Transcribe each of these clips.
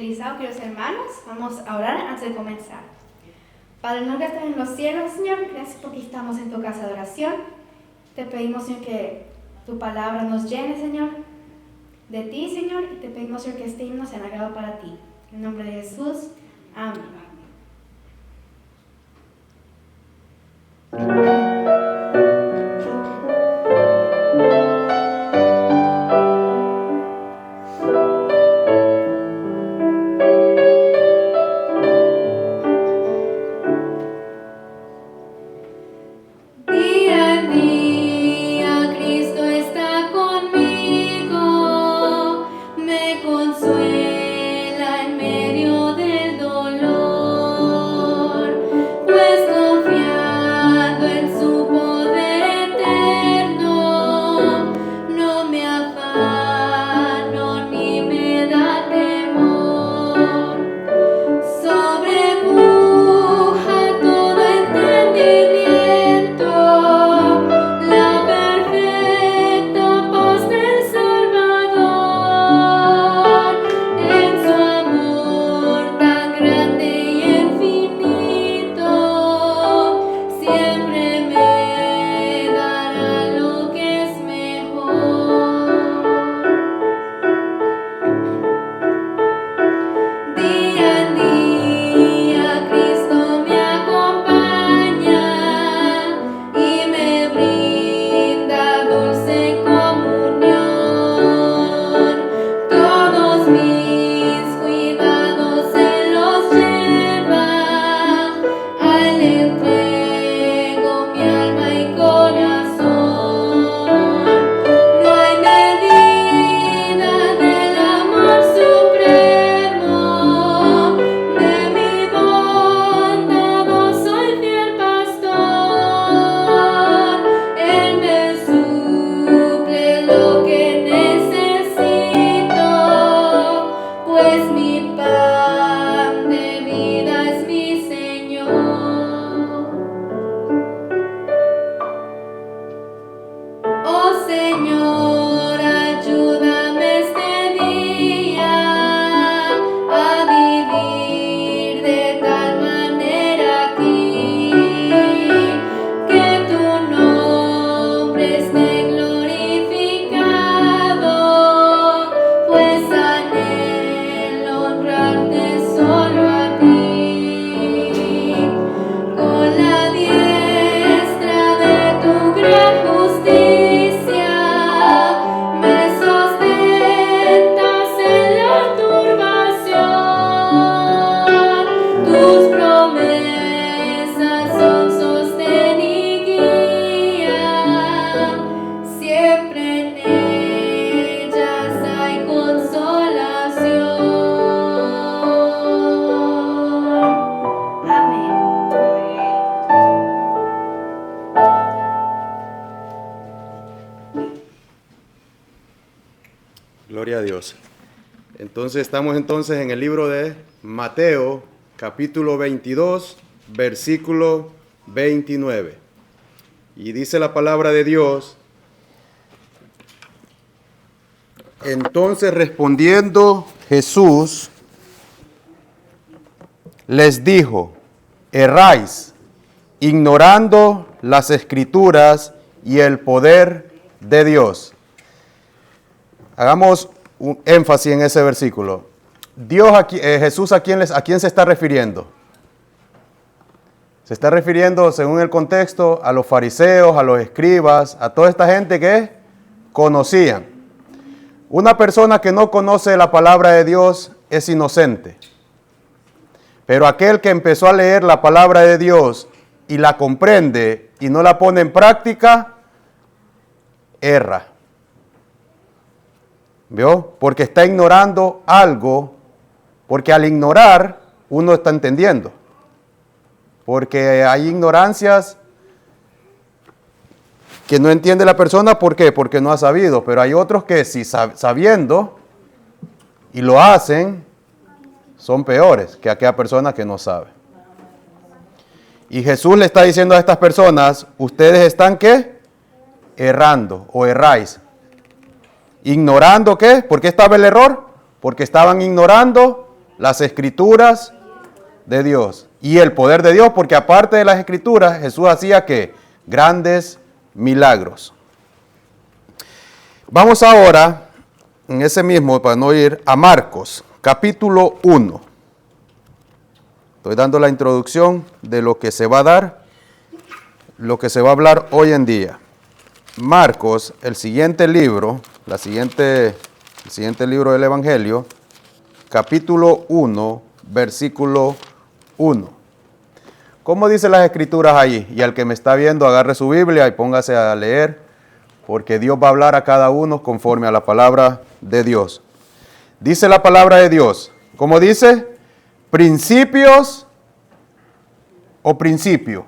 Eliseo, queridos hermanos, vamos a orar antes de comenzar. Padre nuestro que estás en los cielos, Señor, gracias porque estamos en tu casa de oración. Te pedimos, Señor, que tu palabra nos llene, Señor, de ti, Señor, y te pedimos, Señor, que este himno sea agrado para ti. En el nombre de Jesús, amén. Gloria a Dios. Entonces estamos en el libro de Mateo, capítulo 22, versículo 29. Y dice la palabra de Dios: entonces respondiendo Jesús les dijo: erráis, ignorando las Escrituras y el poder de Dios. Hagamos un énfasis en ese versículo. Jesús, ¿a quién se está refiriendo? Se está refiriendo, según el contexto, a los fariseos, a los escribas, a toda esta gente que conocían. Una persona que no conoce la palabra de Dios es inocente. Pero aquel que empezó a leer la palabra de Dios y la comprende y no la pone en práctica, erra. ¿Vio? Porque está ignorando algo, porque al ignorar uno está entendiendo. Porque hay ignorancias que no entiende la persona, ¿por qué? Porque no ha sabido, pero hay otros que si sabiendo y lo hacen, son peores que aquella persona que no sabe. Y Jesús le está diciendo a estas personas: ustedes están ¿qué? Errando o erráis. ¿Ignorando qué? ¿Por qué estaba el error? Porque estaban ignorando las escrituras de Dios y el poder de Dios, porque aparte de las escrituras, Jesús hacía que grandes milagros. Vamos ahora, en ese mismo, para no ir, a Marcos, capítulo 1. Estoy dando la introducción de lo que se va a dar, lo que se va a hablar hoy en día. Marcos, el siguiente libro, el siguiente libro del Evangelio, capítulo 1, versículo 1. ¿Cómo dice las escrituras ahí? Y al que me está viendo, agarre su Biblia y póngase a leer, porque Dios va a hablar a cada uno conforme a la palabra de Dios. Dice la palabra de Dios, ¿cómo dice? Principios o principio.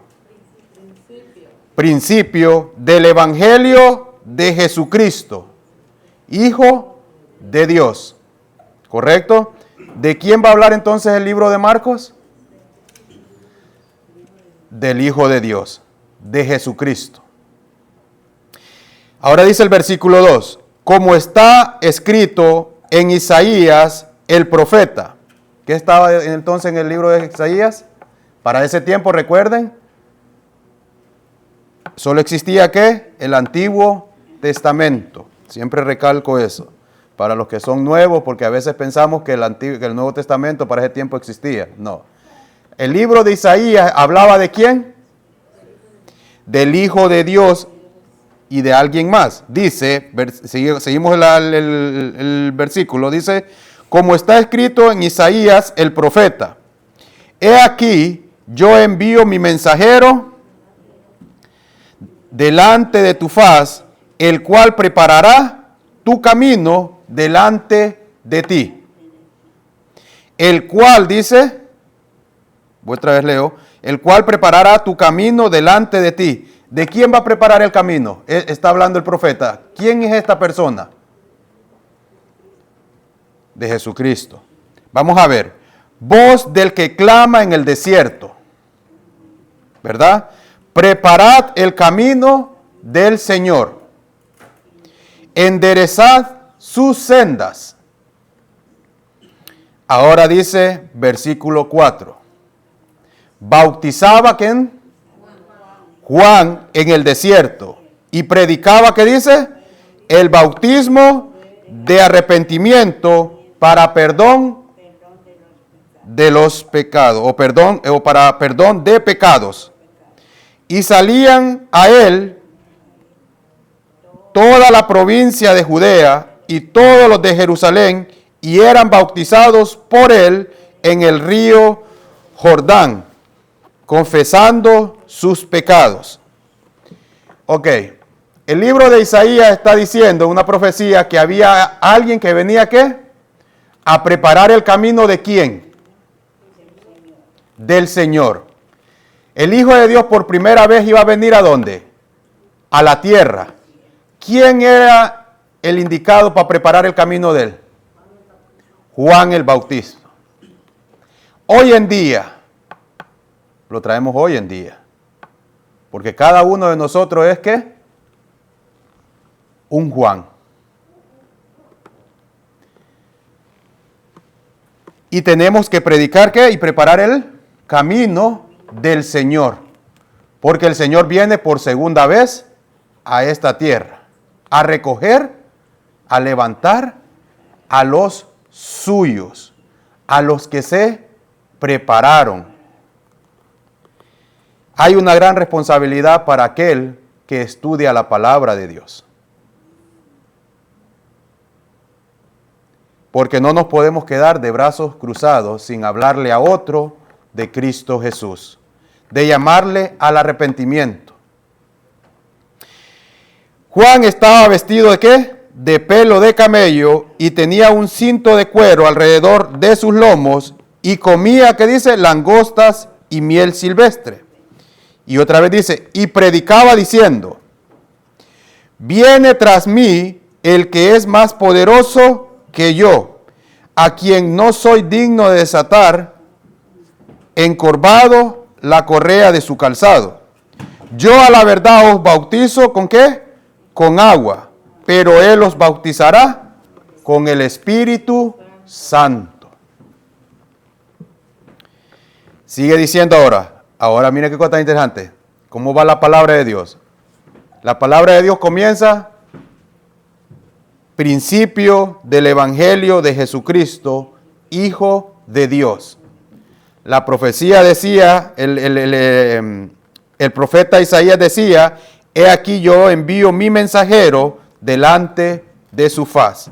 Principio del Evangelio de Jesucristo, Hijo de Dios. ¿Correcto? ¿De quién va a hablar entonces el libro de Marcos? Del Hijo de Dios, de Jesucristo. Ahora dice el versículo 2, como está escrito en Isaías el profeta. ¿Qué estaba entonces en el libro de Isaías? Para ese tiempo, recuerden, solo existía ¿qué? El Antiguo Testamento. Siempre recalco eso. Para los que son nuevos, porque a veces pensamos que el Nuevo Testamento para ese tiempo existía. No. El libro de Isaías hablaba de ¿quién? Del Hijo de Dios y de alguien más. Dice, seguimos el versículo, dice, como está escrito en Isaías el profeta, he aquí, yo envío mi mensajero delante de tu faz, el cual preparará tu camino delante de ti. El cual, dice, voy otra vez leo, el cual preparará tu camino delante de ti. ¿De quién va a preparar el camino? Está hablando el profeta. ¿Quién es esta persona? De Jesucristo. Vamos a ver. Voz del que clama en el desierto. ¿Verdad? Preparad el camino del Señor. Enderezad sus sendas. Ahora dice versículo 4. Bautizaba ¿quién? Juan en el desierto y predicaba, ¿qué dice? El bautismo de arrepentimiento para perdón de los pecados, o para perdón de pecados. Y salían a él toda la provincia de Judea y todos los de Jerusalén, y eran bautizados por él en el río Jordán, confesando sus pecados. Ok, el libro de Isaías está diciendo una profecía que había alguien que venía ¿qué? A preparar el camino de ¿quién? Del Señor. El Hijo de Dios por primera vez iba a venir ¿a dónde? A la tierra. ¿Quién era el indicado para preparar el camino de él? Juan el Bautista. Hoy en día, lo traemos hoy en día, porque cada uno de nosotros es ¿qué? Un Juan. Y tenemos que predicar ¿qué? Y preparar el camino del Señor, porque el Señor viene por segunda vez a esta tierra, a recoger, a levantar a los suyos, a los que se prepararon. Hay una gran responsabilidad para aquel que estudia la palabra de Dios. Porque no nos podemos quedar de brazos cruzados sin hablarle a otro de Cristo Jesús, de llamarle al arrepentimiento. Juan estaba vestido ¿de qué? De pelo de camello y tenía un cinto de cuero alrededor de sus lomos y comía, ¿qué dice? Langostas y miel silvestre. Y otra vez dice, y predicaba diciendo, viene tras mí el que es más poderoso que yo, a quien no soy digno de desatar encorvado la correa de su calzado. Yo a la verdad os bautizo ¿con qué? Con agua, pero él os bautizará con el Espíritu Santo. Sigue diciendo ahora mire qué cosa tan interesante, cómo va la palabra de Dios. La palabra de Dios comienza, principio del Evangelio de Jesucristo, Hijo de Dios. La profecía decía, el profeta Isaías decía, he aquí yo envío mi mensajero delante de su faz,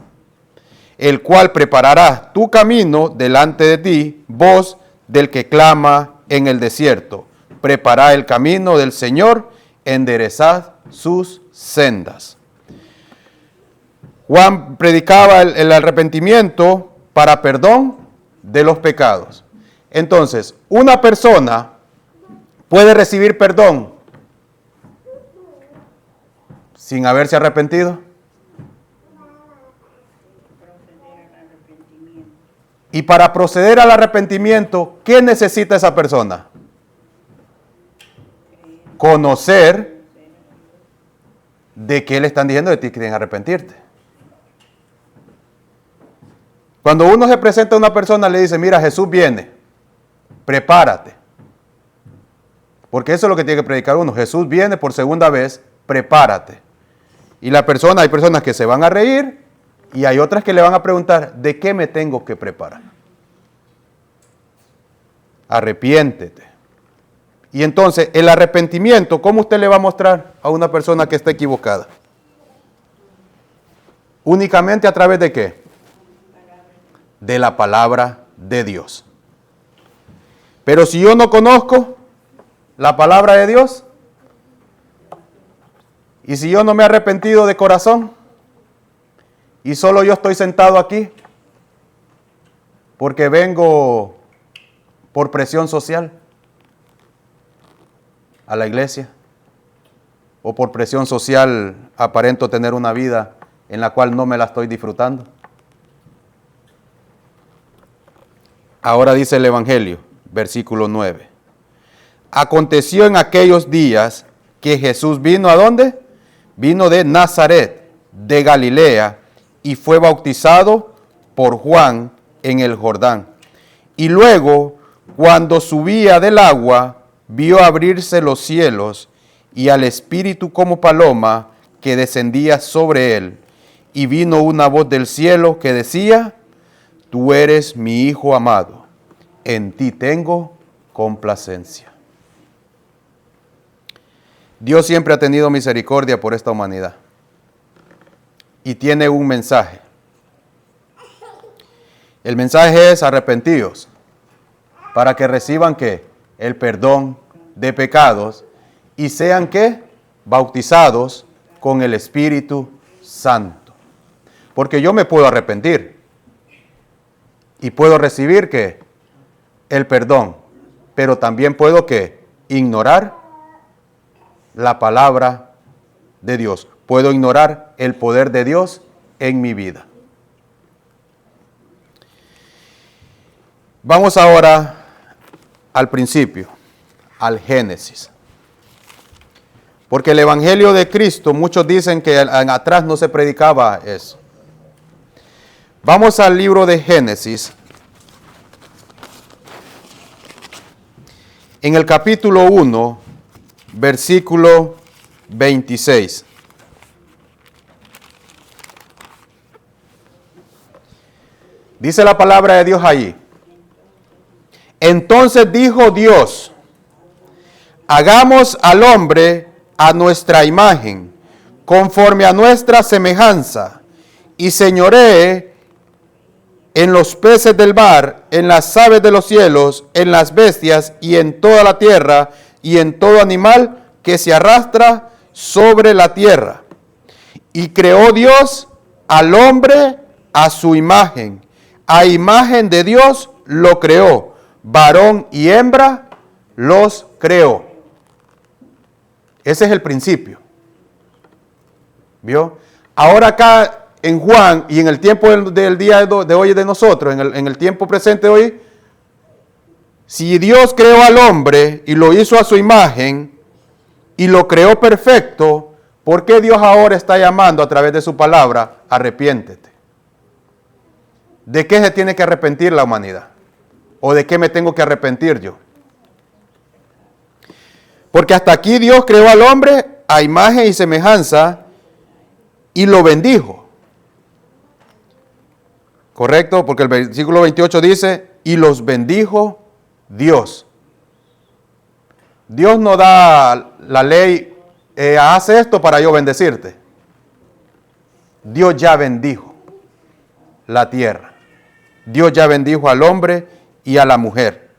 el cual preparará tu camino delante de ti, voz del que clama en el desierto. Preparad el camino del Señor, enderezad sus sendas. Juan predicaba el arrepentimiento para perdón de los pecados. Entonces, una persona puede recibir perdón sin haberse arrepentido. Y para proceder al arrepentimiento, ¿qué necesita esa persona? Conocer de qué le están diciendo de ti que tienes que arrepentirte. Cuando uno se presenta a una persona, le dice, mira, Jesús viene, prepárate. Porque eso es lo que tiene que predicar uno. Jesús viene por segunda vez, prepárate. Y hay personas que se van a reír y hay otras que le van a preguntar, ¿de qué me tengo que preparar? Arrepiéntete. Y entonces, el arrepentimiento, ¿cómo usted le va a mostrar a una persona que está equivocada? Únicamente a través de ¿qué? De la palabra de Dios. Pero si yo no conozco la palabra de Dios, y si yo no me he arrepentido de corazón, y solo yo estoy sentado aquí, porque vengo por presión social a la iglesia, o por presión social aparento tener una vida en la cual no me la estoy disfrutando. Ahora dice el Evangelio, versículo 9. Aconteció en aquellos días que Jesús vino ¿a dónde? Vino de Nazaret, de Galilea, y fue bautizado por Juan en el Jordán. Y luego, cuando subía del agua, vio abrirse los cielos y al Espíritu como paloma que descendía sobre él. Y vino una voz del cielo que decía, tú eres mi Hijo amado, en ti tengo complacencia. Dios siempre ha tenido misericordia por esta humanidad y tiene un mensaje. El mensaje es arrepentidos para que reciban ¿qué? El perdón de pecados y sean ¿qué? Bautizados con el Espíritu Santo. Porque yo me puedo arrepentir y puedo recibir ¿qué? El perdón, pero también puedo ¿qué? Ignorar la palabra de Dios. Puedo ignorar el poder de Dios en mi vida. Vamos ahora al principio, al Génesis. Porque el Evangelio de Cristo, muchos dicen que atrás no se predicaba eso. Vamos al libro de Génesis. En el capítulo 1, versículo 26. Dice la palabra de Dios allí. Entonces dijo Dios, hagamos al hombre a nuestra imagen, conforme a nuestra semejanza, y señoree en los peces del mar, en las aves de los cielos, en las bestias y en toda la tierra, y en todo animal que se arrastra sobre la tierra. Y creó Dios al hombre a su imagen. A imagen de Dios lo creó. Varón y hembra los creó. Ese es el principio. ¿Vio? Ahora acá en Juan y en el tiempo del día de hoy de nosotros, en el tiempo presente de hoy, si Dios creó al hombre y lo hizo a su imagen y lo creó perfecto, ¿por qué Dios ahora está llamando a través de su palabra, arrepiéntete? ¿De qué se tiene que arrepentir la humanidad? ¿O de qué me tengo que arrepentir yo? Porque hasta aquí Dios creó al hombre a imagen y semejanza y lo bendijo. ¿Correcto? Porque el versículo 28 dice, y los bendijo Dios. Dios no da la ley, haz esto para yo bendecirte. Dios ya bendijo la tierra. Dios ya bendijo al hombre y a la mujer.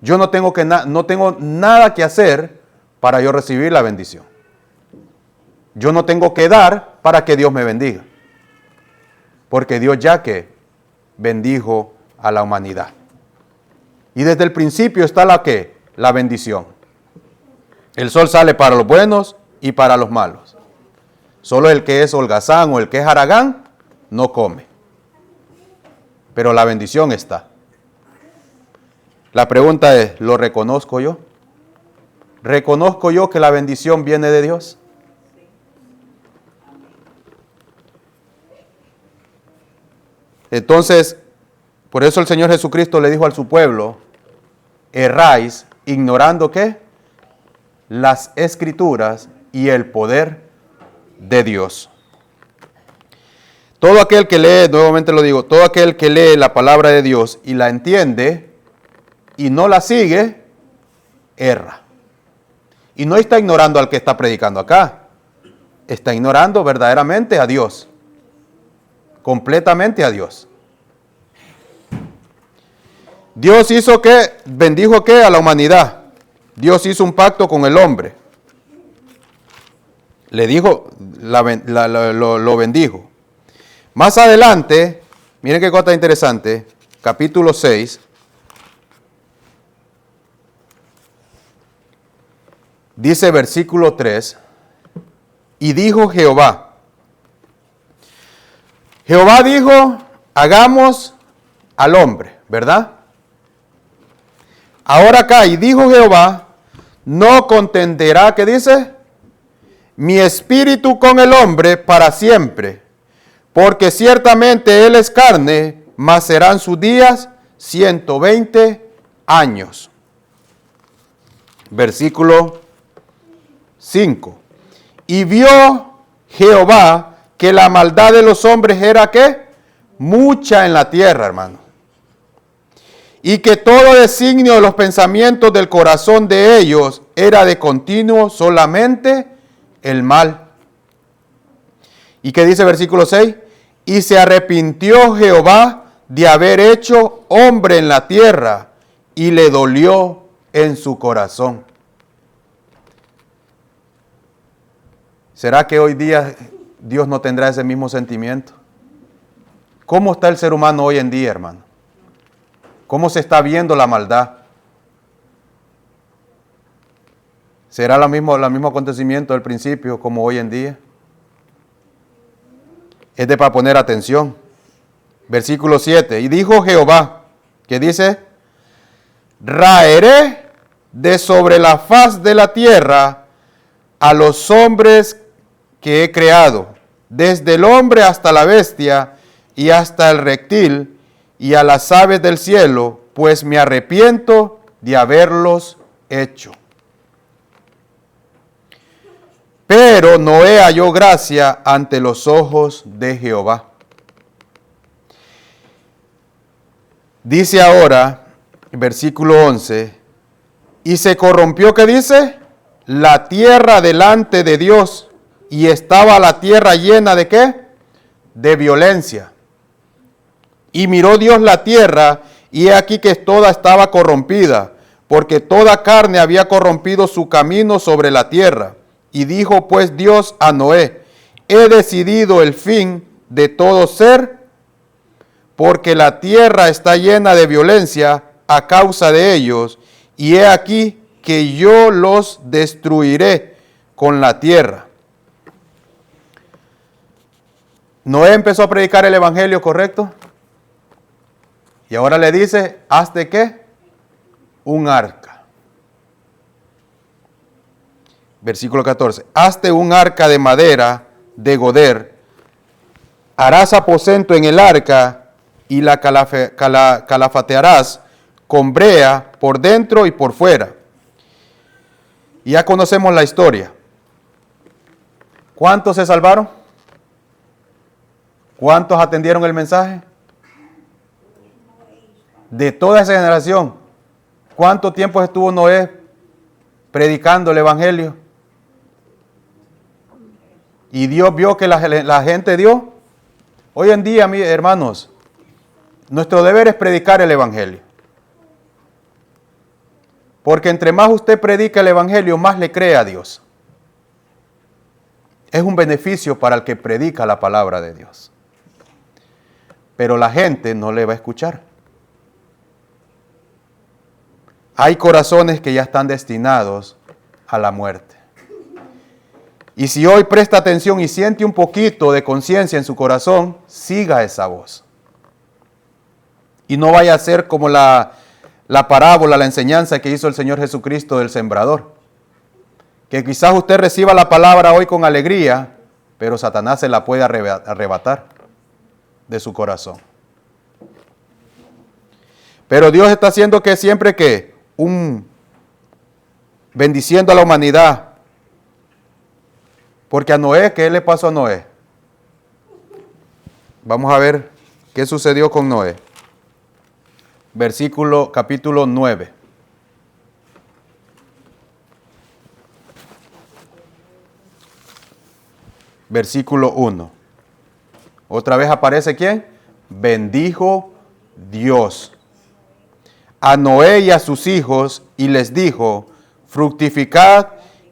Yo no tengo nada que hacer para yo recibir la bendición. Yo no tengo que dar para que Dios me bendiga. Porque Dios ya que bendijo a la humanidad. Y desde el principio está la bendición. El sol sale para los buenos y para los malos. Solo el que es holgazán o el que es haragán no come. Pero la bendición está. La pregunta es, ¿lo reconozco yo? ¿Reconozco yo que la bendición viene de Dios? Entonces, por eso el Señor Jesucristo le dijo a su pueblo, erráis ignorando ¿qué? Las Escrituras y el poder de Dios. Todo aquel que lee, nuevamente lo digo, todo aquel que lee la palabra de Dios y la entiende y no la sigue, erra. Y no está ignorando al que está predicando acá. Está ignorando verdaderamente a Dios. Completamente a Dios. Dios hizo ¿qué? Bendijo ¿qué? A la humanidad. Dios hizo un pacto con el hombre. Le dijo, lo bendijo. Más adelante, miren qué cosa interesante, capítulo 6. Dice versículo 3, y dijo Jehová. Jehová dijo, hagamos al hombre, ¿verdad? Ahora acá, y dijo Jehová, no contenderá, ¿qué dice? Mi espíritu con el hombre para siempre, porque ciertamente él es carne, mas serán sus días 120 años. Versículo 5. Y vio Jehová que la maldad de los hombres era ¿qué? Mucha en la tierra, hermano. Y que todo designio de los pensamientos del corazón de ellos era de continuo solamente el mal. ¿Y qué dice versículo 6? Y se arrepintió Jehová de haber hecho hombre en la tierra y le dolió en su corazón. ¿Será que hoy día Dios no tendrá ese mismo sentimiento? ¿Cómo está el ser humano hoy en día, hermano? ¿Cómo se está viendo la maldad? ¿Será el mismo acontecimiento del principio como hoy en día? Es de para poner atención. Versículo 7. Y dijo Jehová, ¿qué dice? Raeré de sobre la faz de la tierra a los hombres que he creado, desde el hombre hasta la bestia y hasta el reptil y a las aves del cielo, pues me arrepiento de haberlos hecho. Pero Noé halló gracia ante los ojos de Jehová. Dice ahora, versículo 11, y se corrompió, ¿qué dice? La tierra delante de Dios, y estaba la tierra llena ¿de qué? De violencia. Y miró Dios la tierra, y he aquí que toda estaba corrompida, porque toda carne había corrompido su camino sobre la tierra. Y dijo pues Dios a Noé, he decidido el fin de todo ser, porque la tierra está llena de violencia a causa de ellos, y he aquí que yo los destruiré con la tierra. Noé empezó a predicar el evangelio, ¿correcto? Y ahora le dice, ¿hazte qué? Un arca. Versículo 14. Hazte un arca de madera de goder. Harás aposento en el arca y la calafatearás con brea por dentro y por fuera. Y ya conocemos la historia. ¿Cuántos se salvaron? ¿Cuántos atendieron el mensaje? De toda esa generación, ¿cuánto tiempo estuvo Noé predicando el evangelio? Y Dios vio que la gente dio. Hoy en día, mis hermanos, nuestro deber es predicar el evangelio. Porque entre más usted predica el evangelio, más le cree a Dios. Es un beneficio para el que predica la palabra de Dios. Pero la gente no le va a escuchar. Hay corazones que ya están destinados a la muerte. Y si hoy presta atención y siente un poquito de conciencia en su corazón, siga esa voz. Y no vaya a ser como la parábola, la enseñanza que hizo el Señor Jesucristo del sembrador. Que quizás usted reciba la palabra hoy con alegría, pero Satanás se la puede arrebatar de su corazón. Pero Dios está haciendo que siempre que bendiciendo a la humanidad. Porque a Noé, ¿qué le pasó a Noé? Vamos a ver qué sucedió con Noé. Capítulo 9. Versículo 1. Otra vez aparece ¿quién? Bendijo Dios a Noé y a sus hijos, y les dijo: fructificad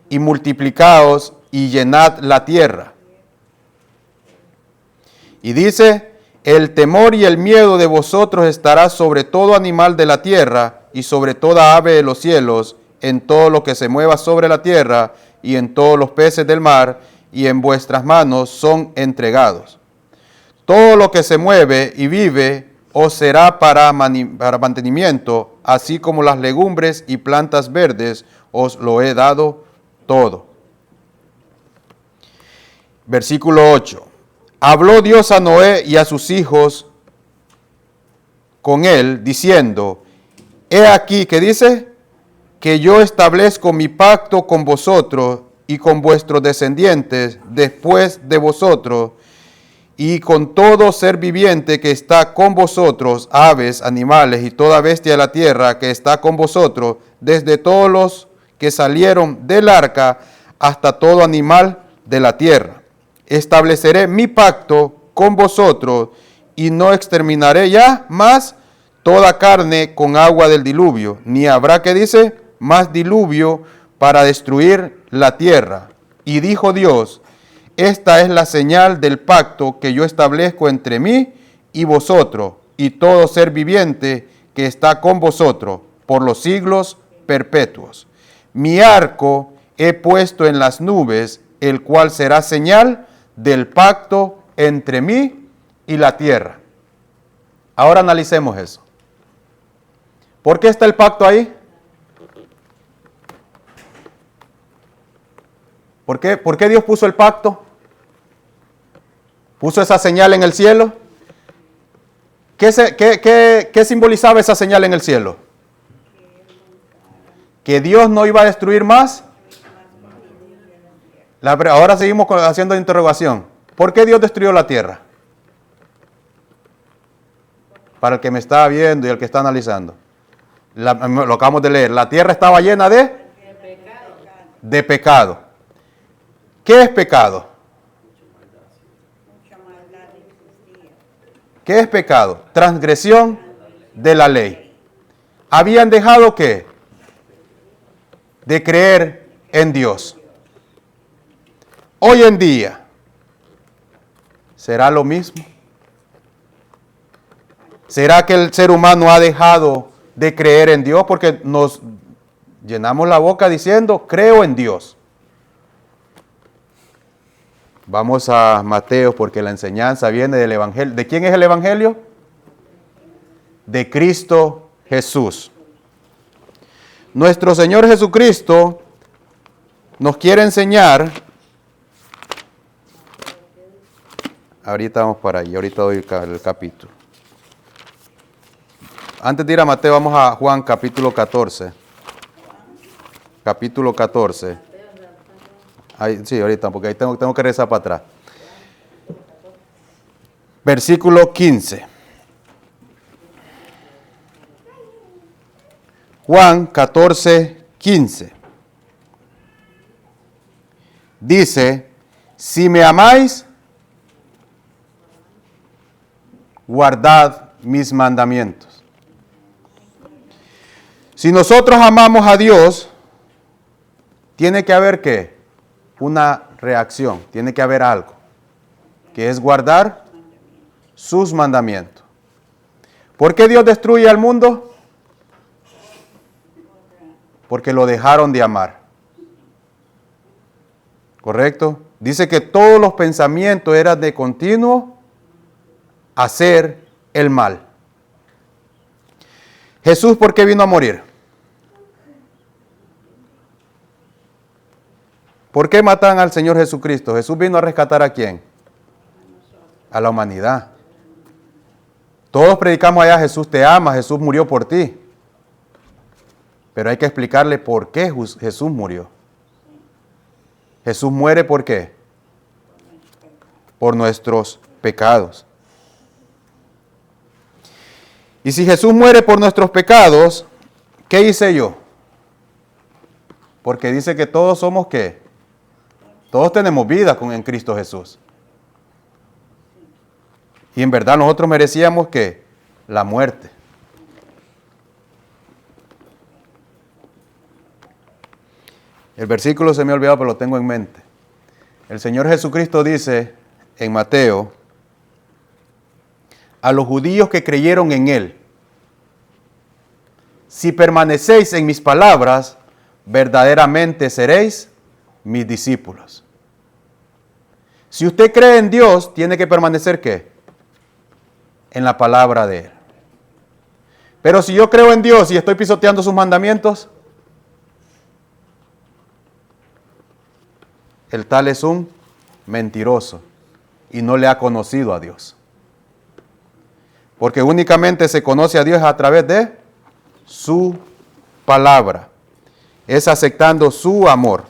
y multiplicaos y llenad la tierra. Y dice: el temor y el miedo de vosotros estará sobre todo animal de la tierra y sobre toda ave de los cielos, en todo lo que se mueva sobre la tierra y en todos los peces del mar, y en vuestras manos son entregados. Todo lo que se mueve y vive os será para mantenimiento, así como las legumbres y plantas verdes, os lo he dado todo. Versículo 8. Habló Dios a Noé y a sus hijos con él, diciendo: he aquí, ¿qué dice? Que yo establezco mi pacto con vosotros y con vuestros descendientes después de vosotros, y con todo ser viviente que está con vosotros, aves, animales y toda bestia de la tierra que está con vosotros, desde todos los que salieron del arca hasta todo animal de la tierra. Estableceré mi pacto con vosotros y no exterminaré ya más toda carne con agua del diluvio, ni habrá, que dice, más diluvio para destruir la tierra. Y dijo Dios: esta es la señal del pacto que yo establezco entre mí y vosotros y todo ser viviente que está con vosotros por los siglos perpetuos. Mi arco he puesto en las nubes, el cual será señal del pacto entre mí y la tierra. Ahora analicemos eso. ¿Por qué está el pacto ahí? ¿Por qué Dios puso el pacto? Puso esa señal en el cielo. ¿Qué simbolizaba esa señal en el cielo? Que Dios no iba a destruir más. Ahora seguimos haciendo interrogación. ¿Por qué Dios destruyó la tierra? Para el que me está viendo y el que está analizando. Lo acabamos de leer. La tierra estaba llena de pecado. ¿Qué es pecado? ¿Qué es pecado? Transgresión de la ley. ¿Habían dejado qué? De creer en Dios. Hoy en día, ¿será lo mismo? ¿Será que el ser humano ha dejado de creer en Dios? Porque nos llenamos la boca diciendo: creo en Dios. Vamos a Mateo, porque la enseñanza viene del Evangelio. ¿De quién es el Evangelio? De Cristo Jesús. Nuestro Señor Jesucristo nos quiere enseñar. Ahorita vamos para ahí, ahorita doy el capítulo. Antes de ir a Mateo, vamos a Juan capítulo 14. capítulo 14. Ahí, sí, ahorita, porque ahí tengo que rezar para atrás. Versículo 15. Juan 14, 15. Dice, si me amáis, guardad mis mandamientos. Si nosotros amamos a Dios, tiene que haber ¿qué? Una reacción, tiene que haber algo, que es guardar sus mandamientos. ¿Por qué Dios destruye al mundo? Porque lo dejaron de amar. ¿Correcto? Dice que todos los pensamientos eran de continuo hacer el mal. Jesús, ¿por qué vino a morir? ¿Por qué matan al Señor Jesucristo? Jesús vino a rescatar ¿a quién? A la humanidad. Todos predicamos allá, Jesús te ama, Jesús murió por ti. Pero hay que explicarle por qué Jesús murió. Jesús muere ¿por qué? Por nuestros pecados. Y si Jesús muere por nuestros pecados, ¿qué hice yo? Porque dice que todos somos ¿qué? Todos tenemos vida en Cristo Jesús. Y en verdad nosotros merecíamos ¿qué? La muerte. El versículo se me ha olvidado, pero lo tengo en mente. El Señor Jesucristo dice en Mateo, a los judíos que creyeron en Él, si permanecéis en mis palabras, verdaderamente seréis mis discípulos. Si usted cree en Dios, tiene que permanecer ¿qué? En la palabra de Él. Pero si yo creo en Dios y estoy pisoteando sus mandamientos, el tal es un mentiroso y no le ha conocido a Dios. Porque únicamente se conoce a Dios a través de su palabra. Es aceptando su amor.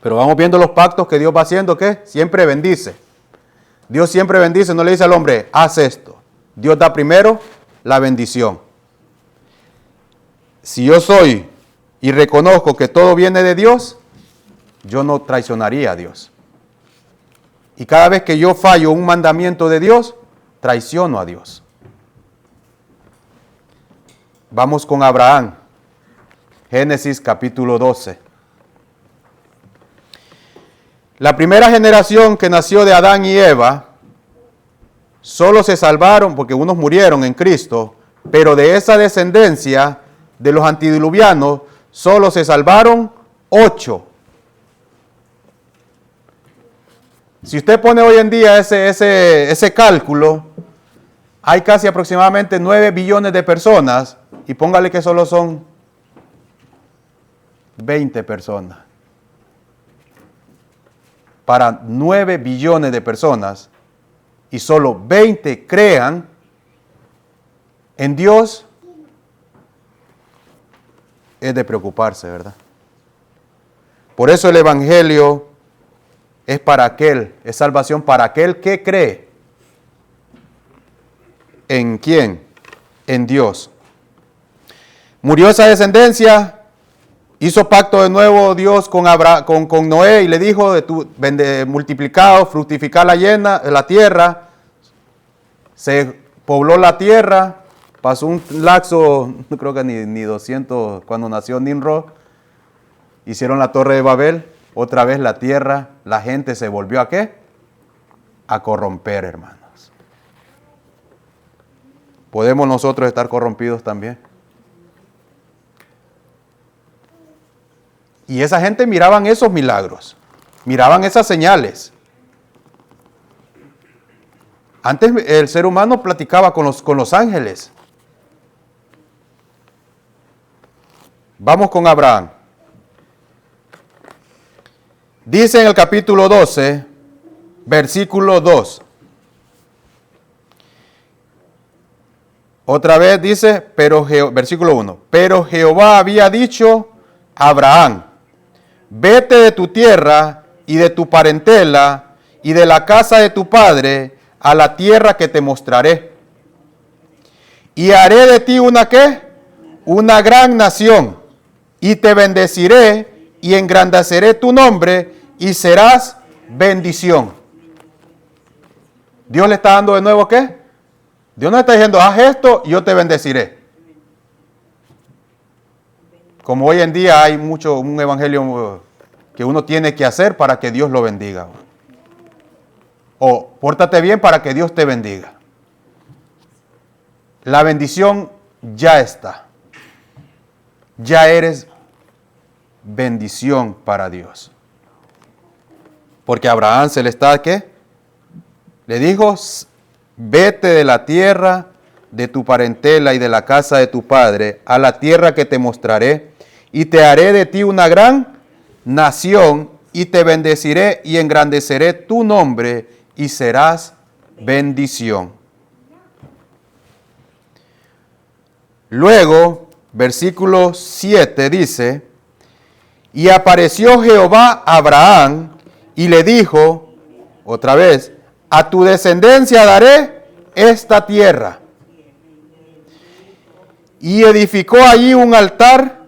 Pero vamos viendo los pactos que Dios va haciendo, ¿qué? Siempre bendice. Dios siempre bendice, no le dice al hombre, haz esto. Dios da primero la bendición. Si yo soy y reconozco que todo viene de Dios, yo no traicionaría a Dios. Y cada vez que yo fallo un mandamiento de Dios, traiciono a Dios. Vamos con Abraham. Génesis capítulo 12. La primera generación que nació de Adán y Eva, solo se salvaron, porque unos murieron en Cristo, pero de esa descendencia de los antediluvianos, solo se salvaron 8. Si usted pone hoy en día ese cálculo, hay casi aproximadamente 9 billones de personas, y póngale que solo son 20 personas. Para 9 billones de personas, y solo 20 crean en Dios, es de preocuparse, ¿verdad? Por eso el Evangelio es para aquel, es salvación para aquel que cree. ¿En quién? En Dios. Murió esa descendencia, hizo pacto de nuevo Dios con Noé y le dijo, multiplicado, fructificar la tierra, se pobló la tierra, pasó un lapso, no creo que ni 200, cuando nació Nimrod, hicieron la torre de Babel. Otra vez la tierra, la gente se volvió ¿a qué? A corromper, hermanos. ¿Podemos nosotros estar corrompidos también? Y esa gente miraban esos milagros, miraban esas señales. Antes el ser humano platicaba con los ángeles. Vamos con Abraham. Dice en el capítulo 12, versículo 2. Otra vez dice, versículo 1. Pero Jehová había dicho, a Abraham: vete de tu tierra y de tu parentela y de la casa de tu padre a la tierra que te mostraré. Y haré de ti una ¿qué? Una gran nación, y te bendeciré y engrandeceré tu nombre y serás bendición. Dios le está dando de nuevo ¿qué? Dios no está diciendo, haz esto y yo te bendeciré. Como hoy en día hay un evangelio que uno tiene que hacer para que Dios lo bendiga. O pórtate bien para que Dios te bendiga. La bendición ya está. Ya eres bendición para Dios. Porque a Abraham se le está, ¿qué? Le dijo, vete de la tierra de tu parentela y de la casa de tu padre a la tierra que te mostraré, y te haré de ti una gran nación, y te bendeciré y engrandeceré tu nombre, y serás bendición. Luego, versículo 7 dice, y apareció Jehová a Abraham y le dijo, otra vez, a tu descendencia daré esta tierra. Y edificó allí un altar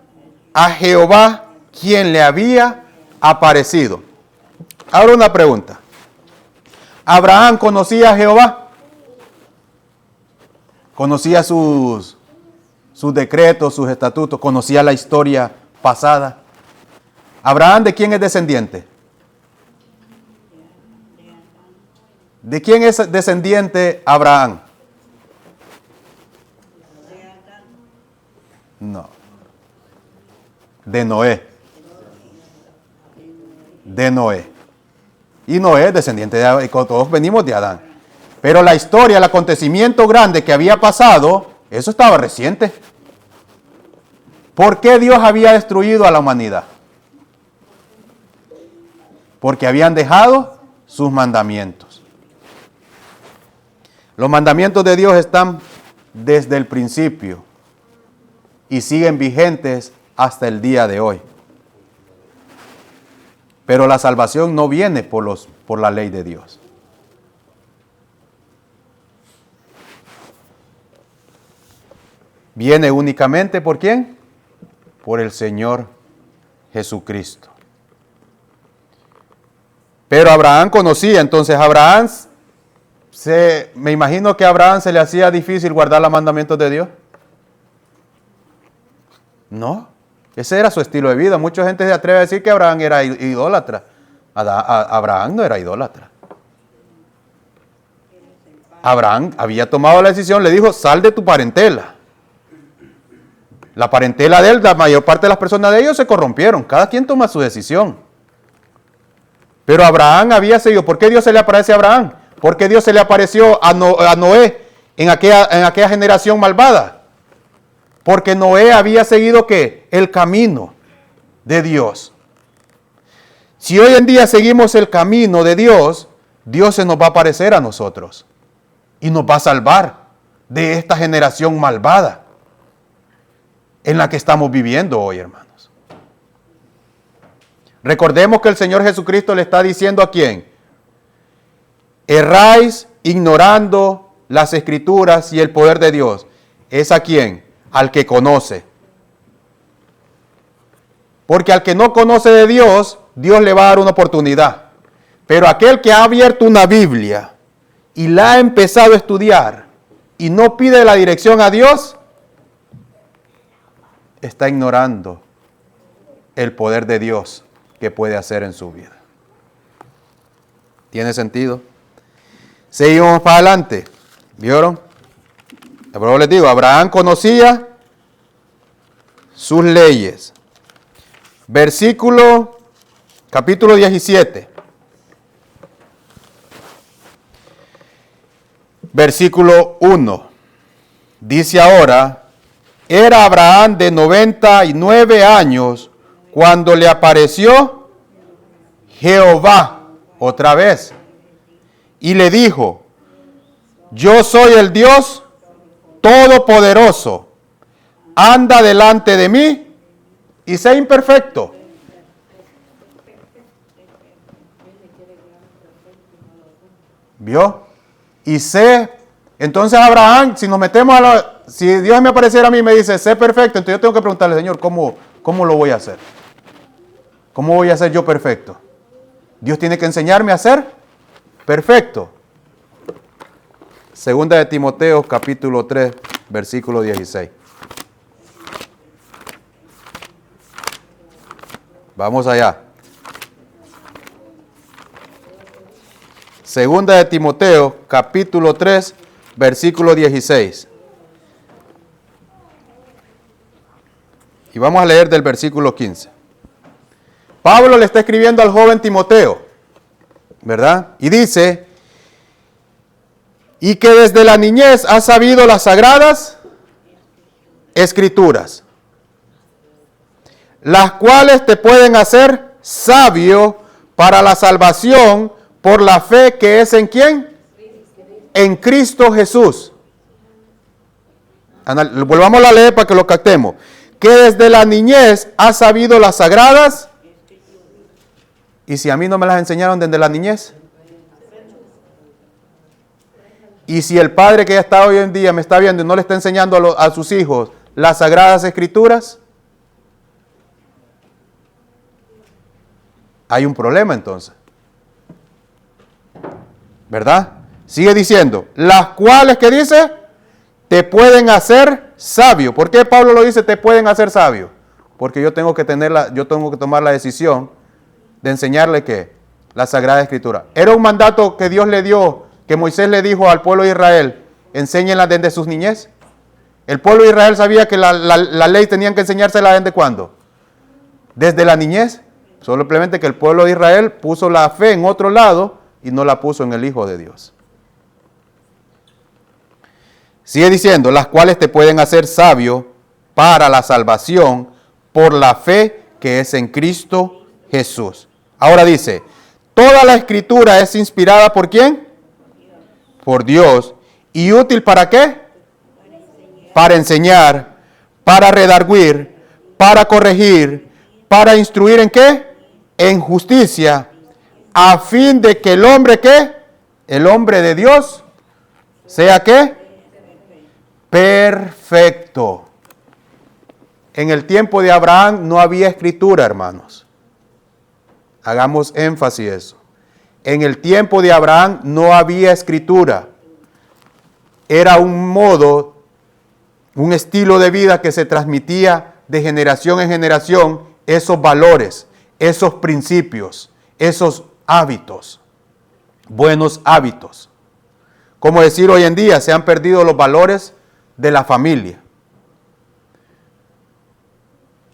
a Jehová, quien le había aparecido. Ahora una pregunta. ¿Abraham conocía a Jehová? ¿Conocía sus decretos, sus estatutos? ¿Conocía la historia pasada? ¿Abraham de quién es descendiente? ¿De quién es descendiente Abraham? No. De Noé. De Noé. Y Noé es descendiente de Adán, y todos venimos de Adán. Pero la historia, el acontecimiento grande que había pasado, eso estaba reciente. ¿Por qué Dios había destruido a la humanidad? Porque habían dejado sus mandamientos. Los mandamientos de Dios están desde el principio y siguen vigentes hasta el día de hoy. Pero la salvación no viene por la ley de Dios. Viene únicamente ¿por quién? Por el Señor Jesucristo. Pero Abraham conocía, entonces Abraham, me imagino que a Abraham se le hacía difícil guardar los mandamientos de Dios. No, ese era su estilo de vida. Mucha gente se atreve a decir que Abraham era idólatra. Abraham no era idólatra. Abraham había tomado la decisión, le dijo, sal de tu parentela. La parentela de él, la mayor parte de las personas de ellos se corrompieron. Cada quien toma su decisión. Pero Abraham había seguido. ¿Por qué Dios se le aparece a Abraham? ¿Por qué Dios se le apareció a Noé en aquella generación malvada? Porque Noé había seguido ¿qué? El camino de Dios. Si hoy en día seguimos el camino de Dios, Dios se nos va a aparecer a nosotros y nos va a salvar de esta generación malvada en la que estamos viviendo hoy, hermanos. Recordemos que el Señor Jesucristo le está diciendo a quién: erráis ignorando las Escrituras y el poder de Dios. ¿Es a quién? Al que conoce. Porque al que no conoce de Dios, Dios le va a dar una oportunidad. Pero aquel que ha abierto una Biblia y la ha empezado a estudiar y no pide la dirección a Dios, está ignorando el poder de Dios que puede hacer en su vida. ¿Tiene sentido? Seguimos para adelante. ¿Vieron? Pero les digo, Abraham conocía sus leyes. Capítulo 17. Versículo 1. Dice ahora, era Abraham de 99 años cuando le apareció Jehová otra vez y le dijo, yo soy el Dios Todopoderoso, anda delante de mí y sé imperfecto. ¿Vio? Y sé, entonces Abraham, si nos metemos si Dios me apareciera a mí y me dice, sé perfecto, entonces yo tengo que preguntarle, Señor, ¿cómo lo voy a hacer? ¿Cómo voy a ser yo perfecto? Dios tiene que enseñarme a ser perfecto. Segunda de Timoteo, capítulo 3, versículo 16. Vamos allá. Segunda de Timoteo, capítulo 3, versículo 16. Y vamos a leer del versículo 15. Pablo le está escribiendo al joven Timoteo, ¿verdad? Y dice, y que desde la niñez has sabido las sagradas escrituras, las cuales te pueden hacer sabio para la salvación por la fe que es ¿en quién? En Cristo Jesús. Volvamos a leer para que lo captemos. Que desde la niñez has sabido las sagradas. ¿Y si a mí no me las enseñaron desde la niñez? Y si el padre que ya está hoy en día me está viendo y no le está enseñando a sus hijos las sagradas escrituras, hay un problema entonces. ¿Verdad? Sigue diciendo, las cuales, ¿qué dice? Te pueden hacer sabio. ¿Por qué Pablo lo dice, te pueden hacer sabio? Porque yo tengo que tomar la decisión de enseñarle ¿qué? La Sagrada Escritura. Era un mandato que Dios le dio, que Moisés le dijo al pueblo de Israel, enséñenla desde sus niñez. El pueblo de Israel sabía que la ley tenían que enseñársela ¿desde cuándo? Desde la niñez. Simplemente que el pueblo de Israel puso la fe en otro lado y no la puso en el Hijo de Dios. Sigue diciendo, las cuales te pueden hacer sabio para la salvación por la fe que es en Cristo Jesús. Ahora dice, toda la escritura es inspirada ¿por quién? Por Dios. ¿Y útil para qué? Para enseñar, para redarguir, para corregir, para instruir ¿en qué? En justicia, a fin de que el hombre ¿qué? El hombre de Dios sea ¿qué? Perfecto. En el tiempo de Abraham no había escritura, hermanos. Hagamos énfasis en eso. En el tiempo de Abraham no había escritura. Era un modo, un estilo de vida que se transmitía de generación en generación, esos valores, esos principios, esos hábitos, buenos hábitos. Como decir hoy en día, se han perdido los valores de la familia.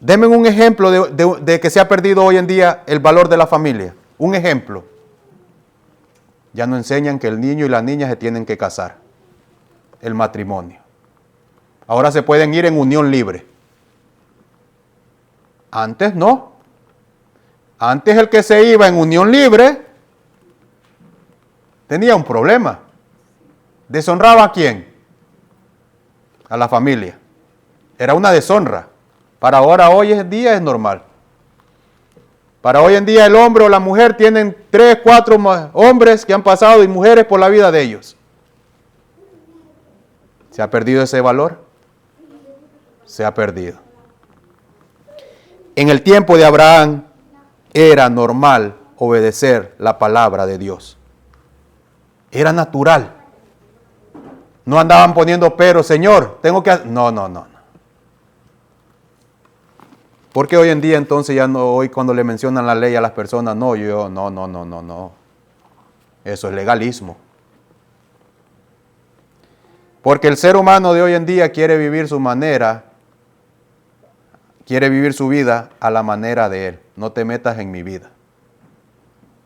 Denme un ejemplo de que se ha perdido hoy en día el valor de la familia. Un ejemplo. Ya no enseñan que el niño y la niña se tienen que casar. El matrimonio. Ahora se pueden ir en unión libre. Antes no. Antes el que se iba en unión libre tenía un problema. ¿Deshonraba a quién? A la familia. Era una deshonra. Para ahora, hoy en día es normal. Para hoy en día el hombre o la mujer tienen 3, 4 hombres que han pasado y mujeres por la vida de ellos. ¿Se ha perdido ese valor? Se ha perdido. En el tiempo de Abraham era normal obedecer la palabra de Dios. Era natural. No andaban poniendo pero, Señor, tengo que... No. Porque hoy en día entonces ya no, hoy cuando le mencionan la ley a las personas, no. Eso es legalismo. Porque el ser humano de hoy en día quiere vivir su manera, quiere vivir su vida a la manera de él. No te metas en mi vida.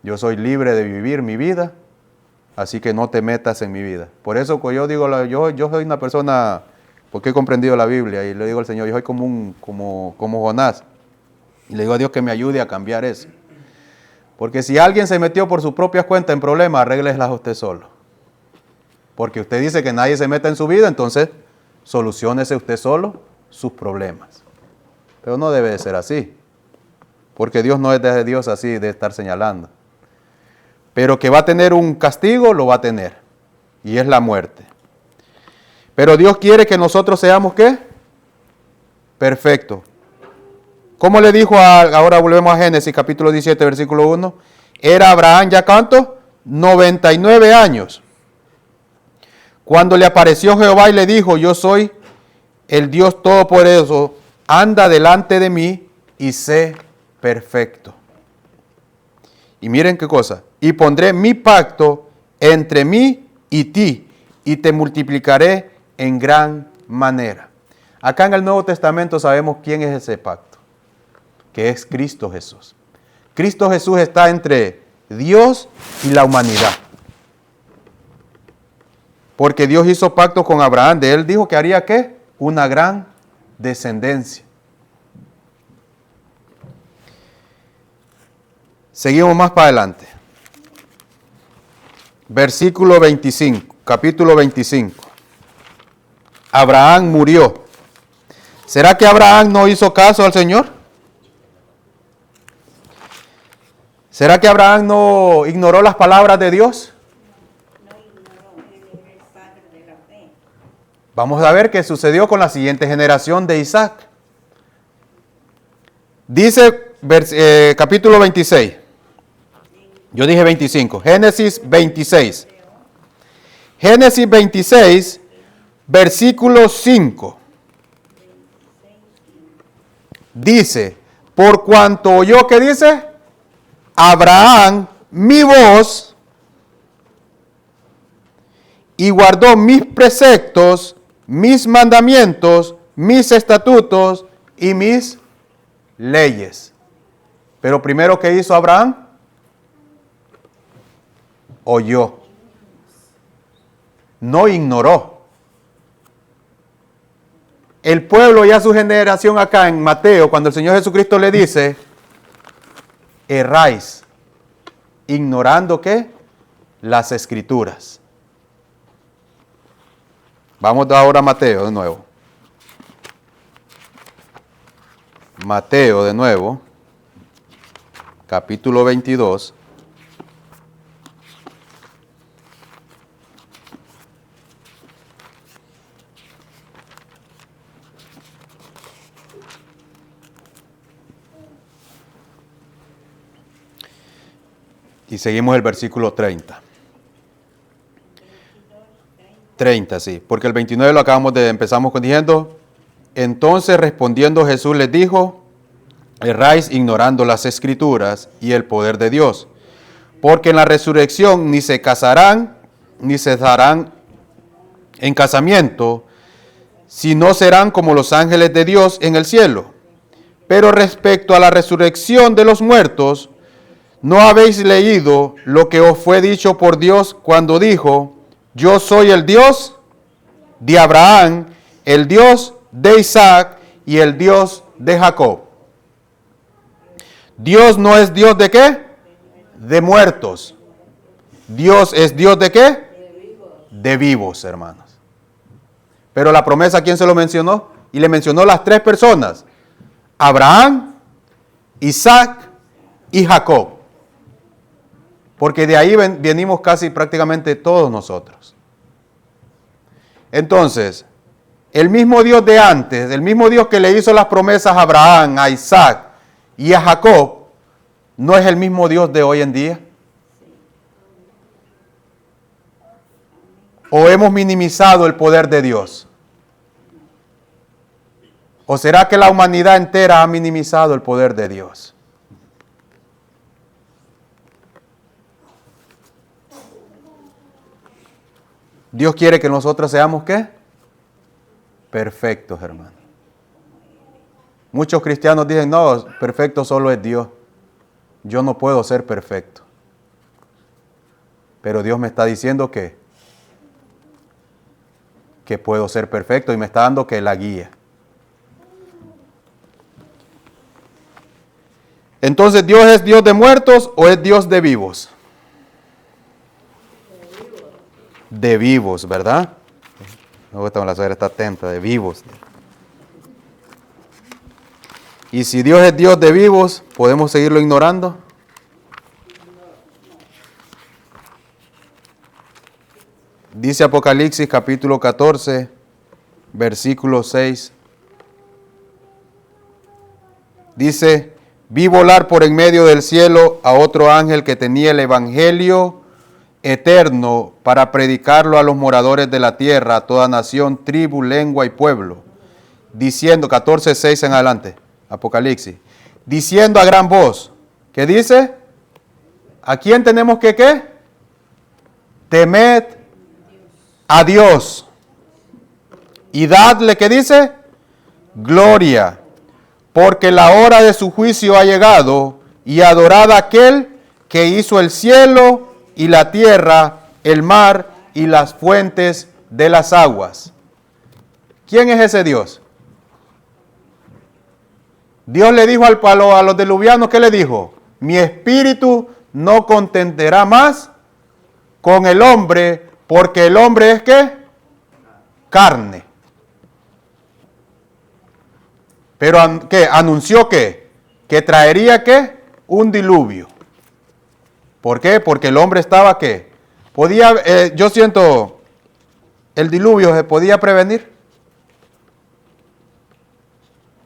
Yo soy libre de vivir mi vida, así que no te metas en mi vida. Por eso yo digo, yo soy una persona, porque he comprendido la Biblia, y le digo al Señor, yo soy como Jonás. Y le digo a Dios que me ayude a cambiar eso. Porque si alguien se metió por su propia cuenta en problemas, arréglelas usted solo. Porque usted dice que nadie se meta en su vida, entonces soluciónese usted solo sus problemas. Pero no debe de ser así. Porque Dios no es de Dios así de estar señalando. Pero que va a tener un castigo, lo va a tener. Y es la muerte. Pero Dios quiere que nosotros seamos, ¿qué? Perfectos. ¿Cómo le dijo ahora volvemos a Génesis capítulo 17, versículo 1? Era Abraham ya ¿cuánto? 99 años. Cuando le apareció Jehová y le dijo, yo soy el Dios Todopoderoso, anda delante de mí y sé perfecto. Y miren qué cosa. Y pondré mi pacto entre mí y ti, y te multiplicaré en gran manera. Acá en el Nuevo Testamento sabemos quién es ese pacto, que es Cristo Jesús. Cristo Jesús está entre Dios y la humanidad. Porque Dios hizo pacto con Abraham. De él dijo que haría ¿qué? Una gran descendencia. Seguimos más para adelante. Versículo 25, capítulo 25. Abraham murió. ¿Será que Abraham no hizo caso al Señor? ¿Será que Abraham no ignoró las palabras de Dios? Vamos a ver qué sucedió con la siguiente generación de Isaac. Dice capítulo 26. Yo dije 25. Génesis 26. Génesis 26, versículo 5. Dice, por cuanto oyó, ¿qué dice? Abraham mi voz y guardó mis preceptos, mis mandamientos, mis estatutos y mis leyes. Pero primero, ¿qué hizo Abraham? Oyó. No ignoró. El pueblo y a su generación acá en Mateo, cuando el Señor Jesucristo le dice, erráis, ignorando ¿qué? Las Escrituras. Vamos ahora a Mateo de nuevo. Mateo de nuevo, capítulo 22. Y seguimos el versículo 30. 30, sí, porque el 29 lo empezamos diciendo, entonces respondiendo Jesús les dijo, erráis ignorando las Escrituras y el poder de Dios, porque en la resurrección ni se casarán, ni se darán en casamiento, sino serán como los ángeles de Dios en el cielo. Pero respecto a la resurrección de los muertos, ¿no habéis leído lo que os fue dicho por Dios cuando dijo, yo soy el Dios de Abraham, el Dios de Isaac y el Dios de Jacob? Dios no es Dios de ¿qué? De muertos. Dios es Dios de ¿qué? De vivos, hermanos. Pero la promesa, ¿quién se lo mencionó? Y le mencionó las tres personas. Abraham, Isaac y Jacob. Porque de ahí venimos casi prácticamente todos nosotros. Entonces, el mismo Dios de antes, el mismo Dios que le hizo las promesas a Abraham, a Isaac y a Jacob, ¿no es el mismo Dios de hoy en día? ¿O hemos minimizado el poder de Dios? ¿O será que la humanidad entera ha minimizado el poder de Dios? Dios quiere que nosotros seamos ¿qué? Perfectos, hermano. Muchos cristianos dicen, no, perfecto solo es Dios. Yo no puedo ser perfecto. Pero Dios me está diciendo que puedo ser perfecto y me está dando que la guía. Entonces, ¿Dios es Dios de muertos o es Dios de vivos? De vivos, ¿verdad? Me gusta cuando la suegra está atenta, de vivos. Y si Dios es Dios de vivos, ¿podemos seguirlo ignorando? Dice Apocalipsis capítulo 14, versículo 6. Dice, vi volar por en medio del cielo a otro ángel que tenía el evangelio eterno para predicarlo a los moradores de la tierra, a toda nación, tribu, lengua y pueblo, diciendo, 14:6 en adelante, Apocalipsis, diciendo a gran voz, ¿qué dice? ¿A quién tenemos que qué? Temed a Dios y dadle, ¿qué dice? Gloria, porque la hora de su juicio ha llegado, y adorad a aquel que hizo el cielo y la tierra, el mar y las fuentes de las aguas. ¿Quién es ese Dios? Dios le dijo a los diluvianos, ¿qué le dijo? Mi espíritu no contenderá más con el hombre, porque el hombre es ¿qué? Carne. Pero ¿qué? Anunció ¿qué? Que traería ¿qué? Un diluvio. ¿Por qué? Porque el hombre estaba ¿qué? Yo siento, el diluvio se podía prevenir.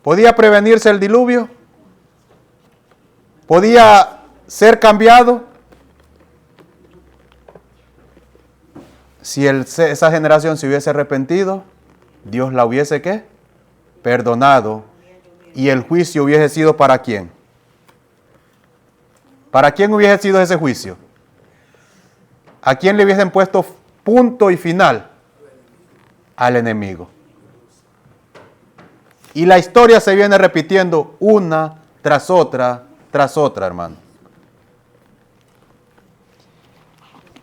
¿Podía prevenirse el diluvio? ¿Podía ser cambiado? Si esa generación se hubiese arrepentido, Dios la hubiese ¿qué? Perdonado. Y el juicio hubiese sido ¿para quién? ¿Para quién hubiese sido ese juicio? ¿A quién le hubiesen puesto punto y final? Al enemigo. Y la historia se viene repitiendo una tras otra, hermano.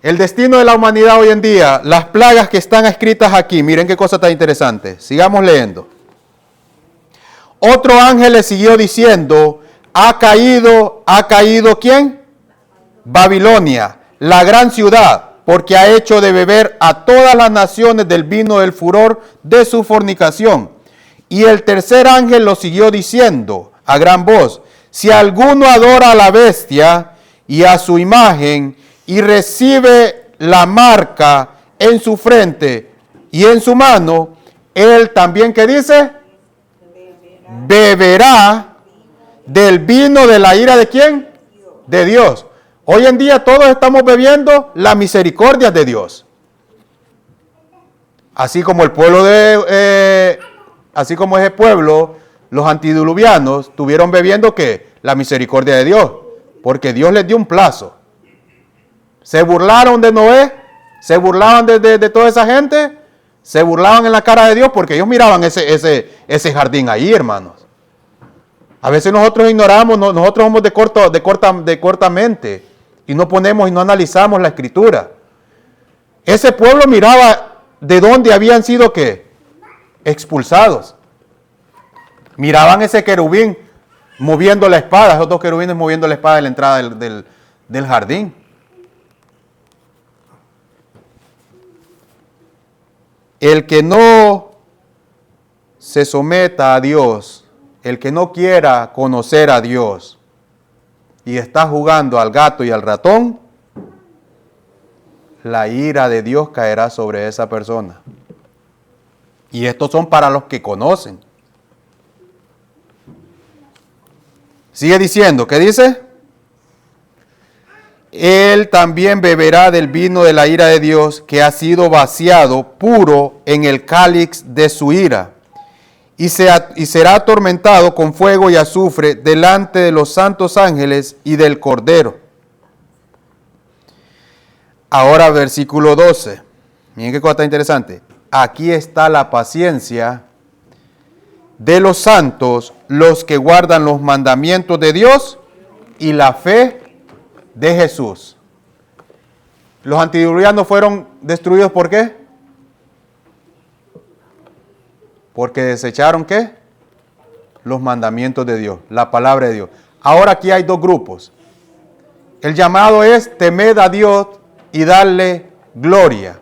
El destino de la humanidad hoy en día, las plagas que están escritas aquí, miren qué cosa tan interesante. Sigamos leyendo. Otro ángel le siguió diciendo, ha caído ¿quién? Babilonia, la gran ciudad, porque ha hecho de beber a todas las naciones del vino del furor de su fornicación. Y el tercer ángel lo siguió diciendo a gran voz, si alguno adora a la bestia y a su imagen y recibe la marca en su frente y en su mano, él también, ¿qué dice? Beberá del vino de la ira ¿de quién? De Dios. Hoy en día todos estamos bebiendo la misericordia de Dios. Así como el pueblo así como ese pueblo, los antidiluvianos tuvieron bebiendo ¿qué? La misericordia de Dios, porque Dios les dio un plazo. Se burlaron de Noé, se burlaban de toda esa gente, se burlaban en la cara de Dios porque ellos miraban ese jardín ahí, hermanos. A veces nosotros ignoramos, nosotros somos de corta mente y no ponemos y no analizamos la escritura. Ese pueblo miraba de dónde habían sido ¿qué? Expulsados. Miraban ese querubín moviendo la espada, esos dos querubines moviendo la espada de la entrada del jardín. El que no se someta a Dios, el que no quiera conocer a Dios y está jugando al gato y al ratón, la ira de Dios caerá sobre esa persona. Y estos son para los que conocen. Sigue diciendo, ¿qué dice? Él también beberá del vino de la ira de Dios, que ha sido vaciado puro en el cáliz de su ira, y será atormentado con fuego y azufre delante de los santos ángeles y del Cordero. Ahora versículo 12. Miren qué cosa tan interesante. Aquí está la paciencia de los santos, los que guardan los mandamientos de Dios y la fe de Jesús. Los antidiluvianos fueron destruidos ¿por qué? Porque desecharon ¿qué? Los mandamientos de Dios, la palabra de Dios. Ahora aquí hay dos grupos. El llamado es temed a Dios y darle gloria,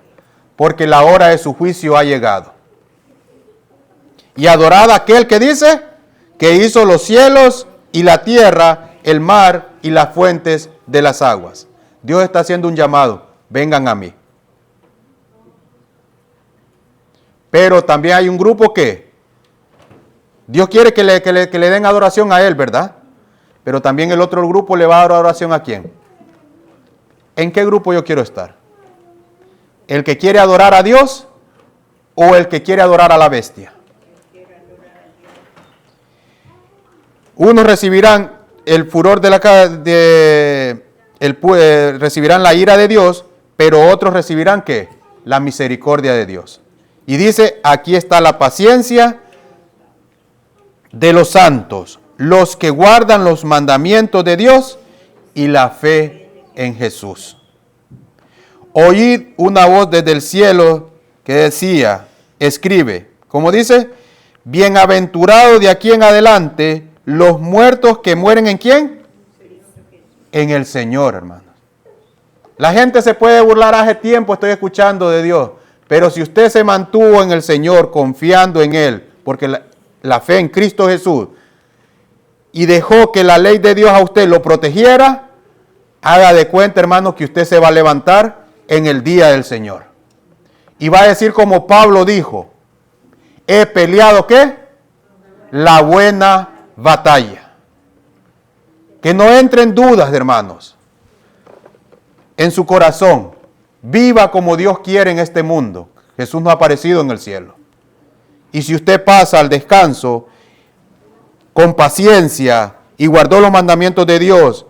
porque la hora de su juicio ha llegado. Y adorad a aquel que dice que hizo los cielos y la tierra, el mar y las fuentes de las aguas. Dios está haciendo un llamado, vengan a mí. Pero también hay un grupo que Dios quiere que le den adoración a Él, ¿verdad? Pero también el otro grupo le va a dar adoración ¿a quién? ¿En qué grupo yo quiero estar? ¿El que quiere adorar a Dios o el que quiere adorar a la bestia? Unos recibirán el furor recibirán la ira de Dios, pero otros recibirán ¿qué? La misericordia de Dios. Y dice, aquí está la paciencia de los santos, los que guardan los mandamientos de Dios y la fe en Jesús. Oíd una voz desde el cielo que decía, escribe, ¿cómo dice? Bienaventurado de aquí en adelante los muertos que mueren ¿en quién? En el Señor, hermanos. La gente se puede burlar, hace tiempo estoy escuchando de Dios, pero si usted se mantuvo en el Señor, confiando en Él, porque la fe en Cristo Jesús, y dejó que la ley de Dios a usted lo protegiera, haga de cuenta, hermanos, que usted se va a levantar en el día del Señor. Y va a decir como Pablo dijo, he peleado, ¿qué? La buena batalla. Que no entren dudas, hermanos, en su corazón. Viva como Dios quiere en este mundo. Jesús no ha aparecido en el cielo. Y si usted pasa al descanso con paciencia y guardó los mandamientos de Dios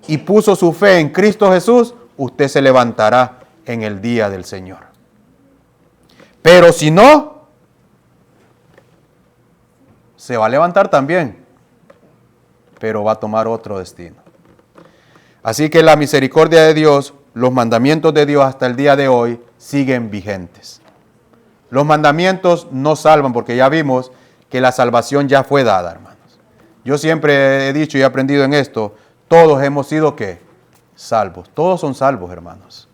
y puso su fe en Cristo Jesús, usted se levantará en el día del Señor. Pero si no, se va a levantar también, pero va a tomar otro destino. Así que la misericordia de Dios, los mandamientos de Dios hasta el día de hoy siguen vigentes. Los mandamientos no salvan, porque ya vimos que la salvación ya fue dada, hermanos. Yo siempre he dicho y he aprendido en esto, todos hemos sido ¿qué? Salvos. Todos son salvos, hermanos.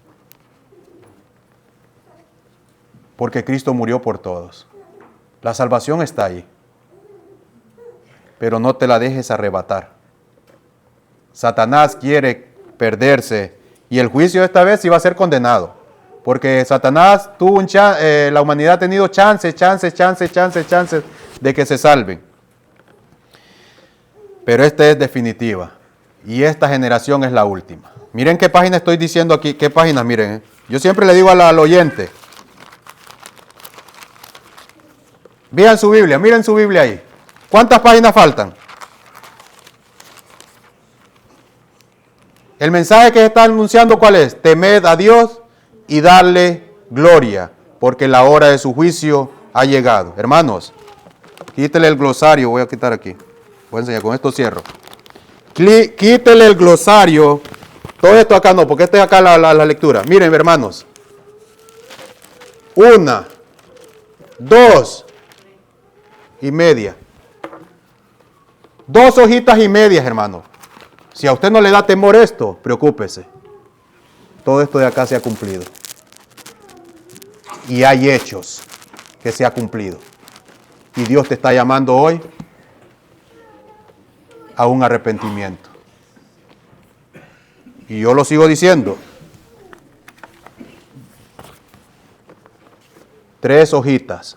Porque Cristo murió por todos. La salvación está ahí. Pero no te la dejes arrebatar. Satanás quiere perderse y el juicio esta vez sí va a ser condenado. Porque Satanás tuvo la humanidad ha tenido chances de que se salven. Pero esta es definitiva. Y esta generación es la última. Miren qué página estoy diciendo aquí. ¿Qué página? Miren. Yo siempre le digo al oyente. Vean su Biblia. Miren su Biblia ahí. ¿Cuántas páginas faltan? El mensaje que se está anunciando, ¿cuál es? Temed a Dios y darle gloria, porque la hora de su juicio ha llegado. Hermanos, quítele el glosario. Voy a quitar aquí. Voy a enseñar, con esto cierro. Quítele el glosario. Todo esto acá no, porque esta es acá la lectura. Miren, hermanos. 1, 2 y media. 2 hojitas y medias, hermano. Si a usted no le da temor esto, preocúpese. Todo esto de acá se ha cumplido. Y hay hechos que se ha cumplido. Y Dios te está llamando hoy a un arrepentimiento. Y yo lo sigo diciendo. 3 hojitas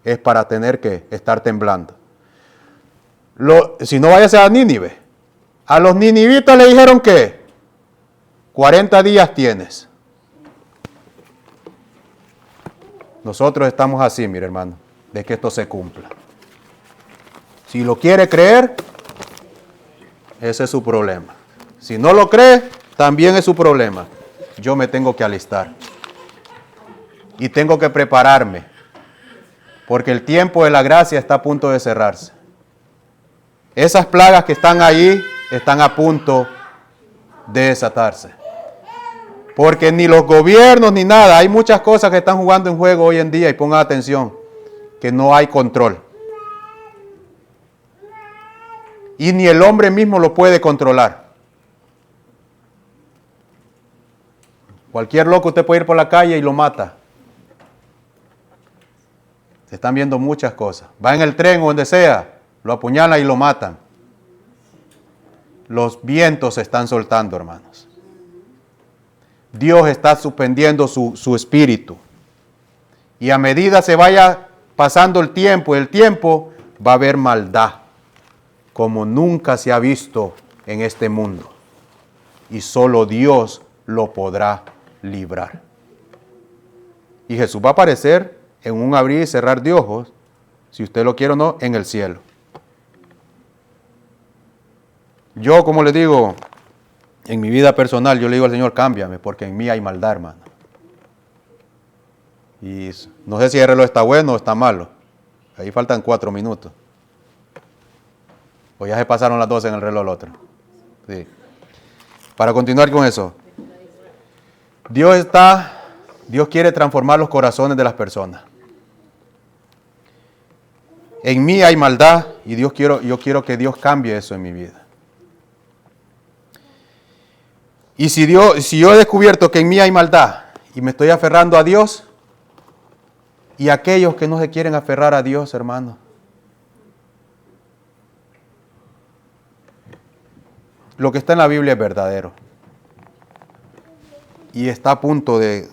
es para tener que estar temblando. Si no vayas a Nínive. A los ninivitas le dijeron que 40 días tienes. Nosotros estamos así, mire hermano, de que esto se cumpla. Si lo quiere creer, ese es su problema. Si no lo cree, también es su problema. Yo me tengo que alistar. Y tengo que prepararme. Porque el tiempo de la gracia está a punto de cerrarse. Esas plagas que están ahí están a punto de desatarse. Porque ni los gobiernos ni nada, hay muchas cosas que están jugando en juego hoy en día y pongan atención, que no hay control. Y ni el hombre mismo lo puede controlar. Cualquier loco usted puede ir por la calle y lo mata. Se están viendo muchas cosas. Va en el tren o donde sea, lo apuñalan y lo matan. Los vientos se están soltando, hermanos. Dios está suspendiendo su espíritu. Y a medida se vaya pasando el tiempo va a haber maldad, como nunca se ha visto en este mundo. Y solo Dios lo podrá librar. Y Jesús va a aparecer en un abrir y cerrar de ojos, si usted lo quiere o no, en el cielo. Yo, como le digo, en mi vida personal, yo le digo al Señor, cámbiame, porque en mí hay maldad, hermano. Y no sé si el reloj está bueno o está malo. Ahí faltan 4 minutos. O ya se pasaron las 12 en el reloj el otro. Sí. Para continuar con eso. Dios quiere transformar los corazones de las personas. En mí hay maldad y yo quiero que Dios cambie eso en mi vida. Y si yo he descubierto que en mí hay maldad y me estoy aferrando a Dios, y aquellos que no se quieren aferrar a Dios, hermano, lo que está en la Biblia es verdadero y está a punto de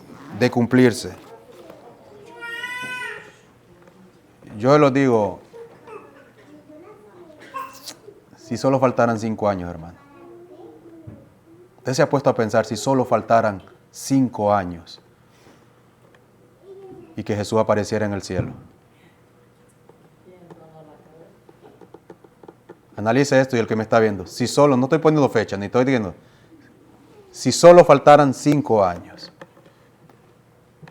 cumplirse. Yo les digo, si solo faltaran 5 años, hermano. Usted se ha puesto a pensar si solo faltaran 5 años y que Jesús apareciera en el cielo. Analice esto y el que me está viendo. Si solo, no estoy poniendo fecha, ni estoy diciendo, si solo faltaran 5 años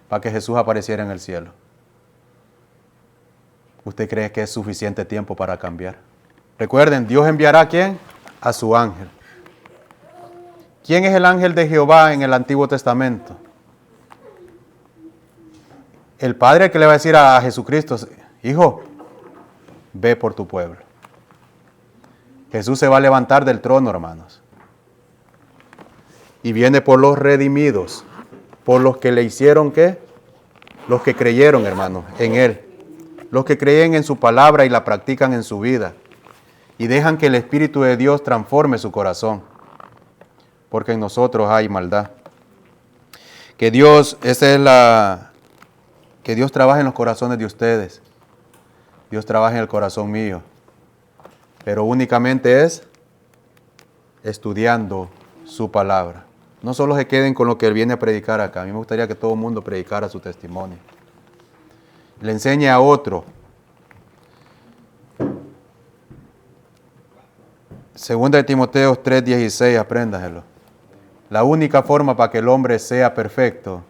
para que Jesús apareciera en el cielo, ¿usted cree que es suficiente tiempo para cambiar? Recuerden, Dios enviará ¿a quién? A su ángel. ¿Quién es el ángel de Jehová en el Antiguo Testamento? El Padre que le va a decir a Jesucristo, hijo, ve por tu pueblo. Jesús se va a levantar del trono, hermanos. Y viene por los redimidos, por los que le hicieron, ¿qué? Los que creyeron, hermanos, en Él. Los que creen en su palabra y la practican en su vida. Y dejan que el Espíritu de Dios transforme su corazón. Porque en nosotros hay maldad. Que Dios trabaje en los corazones de ustedes. Dios trabaje en el corazón mío. Pero únicamente es estudiando su palabra. No solo se queden con lo que Él viene a predicar acá. A mí me gustaría que todo el mundo predicara su testimonio. Le enseñe a otro. Segunda de Timoteo 3:16, apréndaselo. La única forma para que el hombre sea perfecto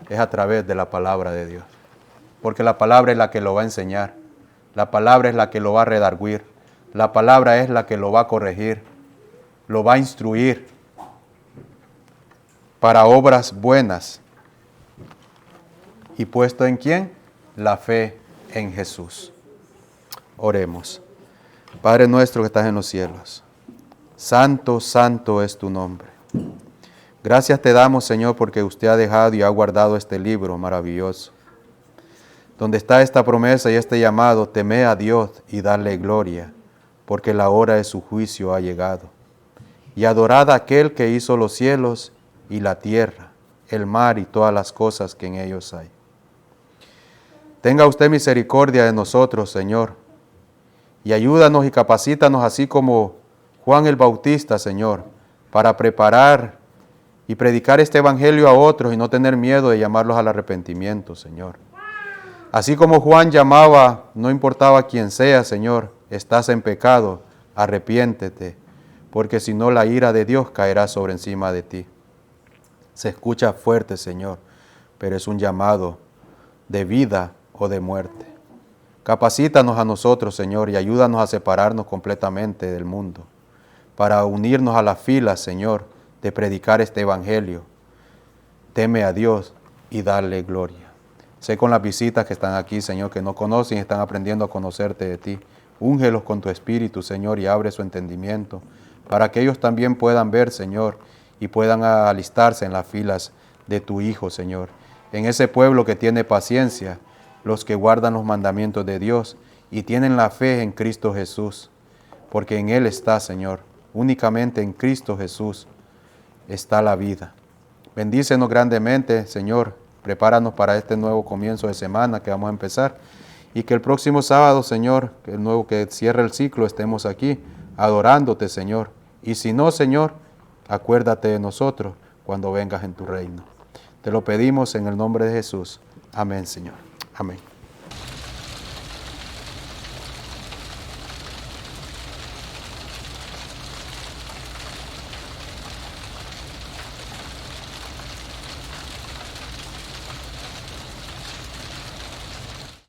es a través de la palabra de Dios. Porque la palabra es la que lo va a enseñar. La palabra es la que lo va a redarguir. La palabra es la que lo va a corregir. Lo va a instruir para obras buenas. ¿Y puesto en quién? La fe en Jesús. Oremos. Padre nuestro que estás en los cielos. Santo, santo es tu nombre. Gracias te damos, Señor, porque usted ha dejado y ha guardado este libro maravilloso, donde está esta promesa y este llamado: temed a Dios y darle gloria, porque la hora de su juicio ha llegado. Y adorad a aquel que hizo los cielos y la tierra, el mar y todas las cosas que en ellos hay. Tenga usted misericordia de nosotros, Señor, y ayúdanos y capacítanos así como Juan el Bautista, Señor, para preparar y predicar este evangelio a otros y no tener miedo de llamarlos al arrepentimiento, Señor. Así como Juan llamaba, no importaba quién sea, Señor, estás en pecado, arrepiéntete, porque si no la ira de Dios caerá sobre encima de ti. Se escucha fuerte, Señor, pero es un llamado de vida o de muerte. Capacítanos a nosotros, Señor, y ayúdanos a separarnos completamente del mundo, para unirnos a las filas, Señor, de predicar este evangelio. Teme a Dios y darle gloria. Sé con las visitas que están aquí, Señor, que no conocen y están aprendiendo a conocerte de ti. Úngelos con tu espíritu, Señor, y abre su entendimiento, para que ellos también puedan ver, Señor, y puedan alistarse en las filas de tu Hijo, Señor. En ese pueblo que tiene paciencia, los que guardan los mandamientos de Dios y tienen la fe en Cristo Jesús, porque en Él está, Señor. Únicamente en Cristo Jesús está la vida. Bendícenos grandemente, Señor. Prepáranos para este nuevo comienzo de semana que vamos a empezar. Y que el próximo sábado, Señor, que cierre el ciclo, estemos aquí adorándote, Señor. Y si no, Señor, acuérdate de nosotros cuando vengas en tu reino. Te lo pedimos en el nombre de Jesús. Amén, Señor. Amén.